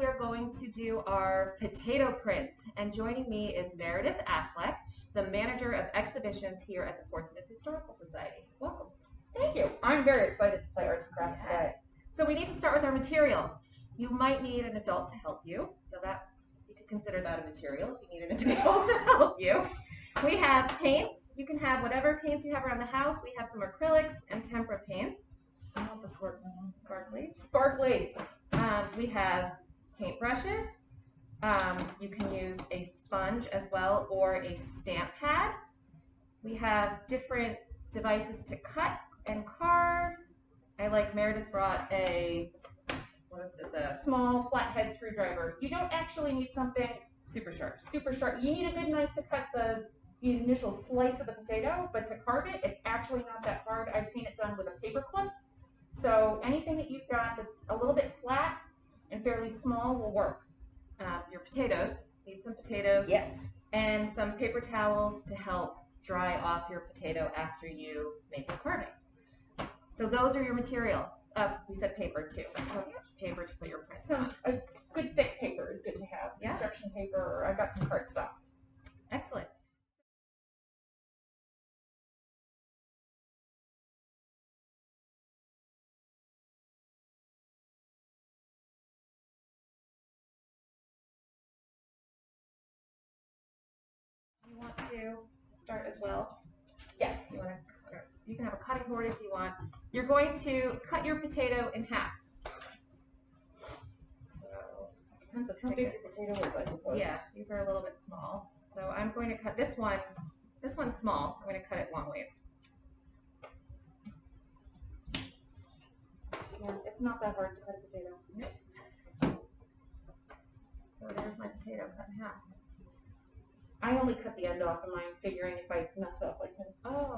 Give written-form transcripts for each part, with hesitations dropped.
we're going to do our potato prints, and joining me is Meredith Affleck, the manager of exhibitions here at the Portsmouth Historical Society. Welcome. Thank you. I'm very excited to play arts and crafts today. So we need to start with our materials. You might need an adult to help you, so that you could consider that a material if you need an adult to help you. We have paints. You can have whatever paints you have around the house. We have some acrylics and tempera paints. I want the sparkly. Sparkly. We have paintbrushes. You can use a sponge as well, or a stamp pad. We have different devices to cut and carve. Meredith brought a Small flathead screwdriver. You don't actually need something super sharp. You need a good knife to cut the initial slice of the potato, but to carve it, it's actually not that hard. I've seen it done with a paper clip. So anything that you've got that's a little bit flat and fairly small will work. Your potatoes. Need some potatoes. Yes. And some paper towels to help dry off your potato after you make your carving. So those are your materials. We said paper too. So paper to put your prints on. A good thick paper is good to have. Yeah. Construction paper. I've got some cardstock. Excellent. You want to start as well? Yes. You can have a cutting board if you want. You're going to cut your potato in half. So Depends on how big your potato is, I suppose. yeah, these are a little bit small. So I'm going to cut this one. This one's small. I'm going to cut it long ways. Yeah, it's not that hard to cut a potato. So there's my potato cut in half. I only cut the end off of mine, figuring if I mess up, I can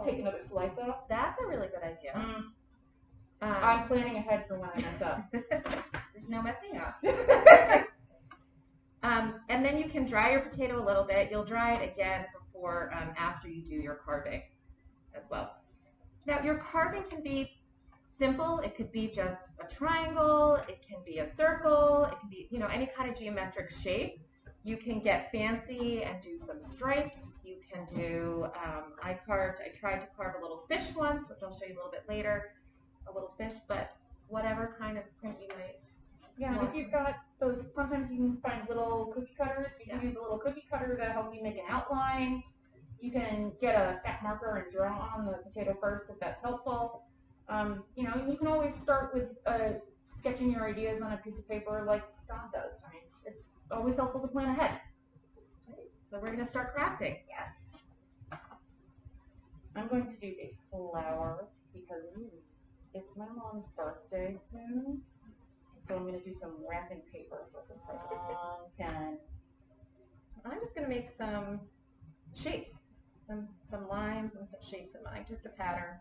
take another slice off. That's a really good idea. I'm planning ahead for when I mess up. There's no messing up. And then you can dry your potato a little bit. You'll dry it again before, after you do your carving as well. Now your carving can be simple. It could be just a triangle. It can be a circle. It can be, any kind of geometric shape. You can get fancy and do some stripes. You can do, I tried to carve a little fish once, which I'll show you a little bit later, a little fish, but whatever kind of print you might. Yeah, and if you've got those, sometimes you can find little cookie cutters. You can use a little cookie cutter to help you make an outline. You can get a fat marker and draw on the potato first if that's helpful. You can always start with sketching your ideas on a piece of paper like Don does. I mean, it's always helpful to plan ahead. So we're going to start crafting. Yes. I'm going to do a flower because it's my mom's birthday soon. So I'm going to do some wrapping paper for her for a long time. I'm just going to make some shapes, some lines and some shapes in mine, just a pattern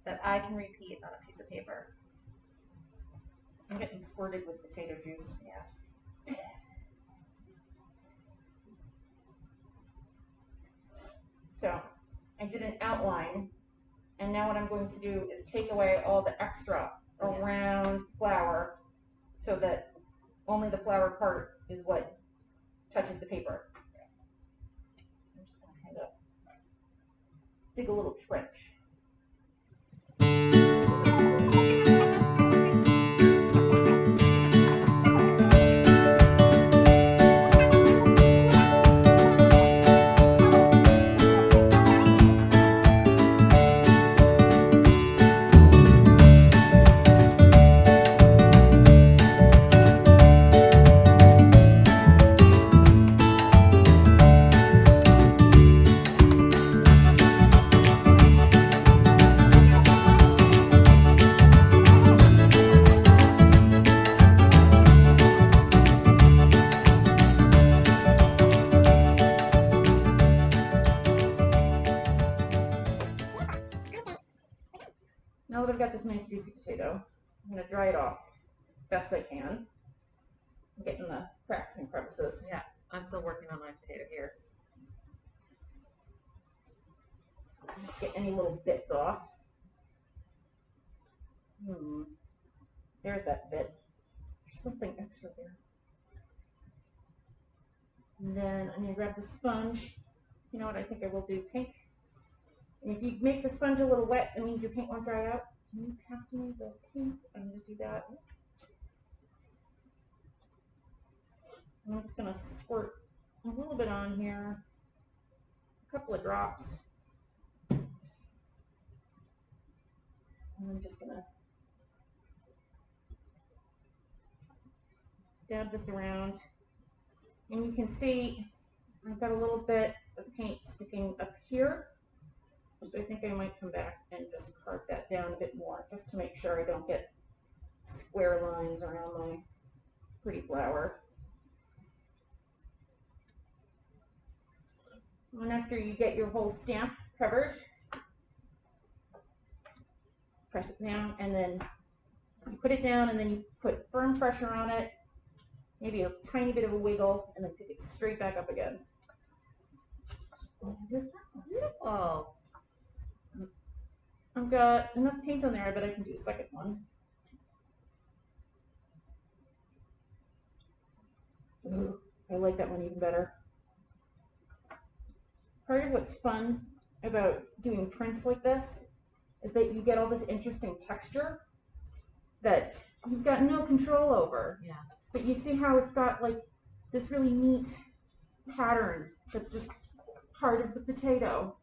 that I can repeat on a piece of paper. I'm getting squirted with potato juice. Yeah. So I did an outline, and now what I'm going to do is take away all the extra around flower so that only the flower part is what touches the paper. I'm just going to kind of dig a little trench. Now that I've got this nice juicy potato, I'm going to dry it off as best I can. I'm getting the cracks and crevices. Yeah, I'm still working on my potato here. Get any little bits off. There's that bit. There's something extra there. And then I'm going to grab the sponge. You know what, I think I will do pink. And if you make the sponge a little wet, it means your paint won't dry out. Can you pass me the pink? I'm going to do that. And I'm just going to squirt a little bit on here, a couple of drops. And I'm just going to dab this around. And you can see I've got a little bit of paint sticking up here. So I think I might come back and just carve that down a bit more, just to make sure I don't get square lines around my pretty flower. And after you get your whole stamp covered, press it down, and then you put it down, and then you put firm pressure on it, maybe a tiny bit of a wiggle, and then pick it straight back up again. Beautiful. I've got enough paint on there, I bet I can do a second one. Ooh, I like that one even better. Part of what's fun about doing prints like this is that you get all this interesting texture that you've got no control over. Yeah. But you see how it's got like this really neat pattern that's just part of the potato.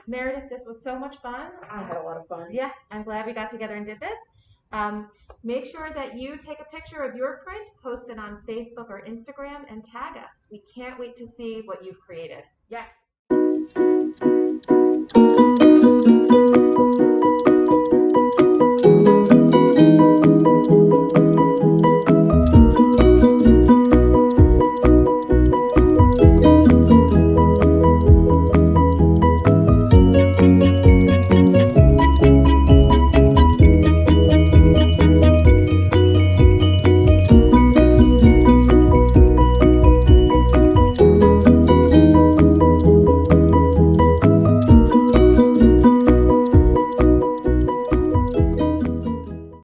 Meredith, this was so much fun. I had a lot of fun. Yeah, I'm glad we got together and did this. Make sure that you take a picture of your print, post it on Facebook or Instagram, and tag us. We can't wait to see what you've created. Yes.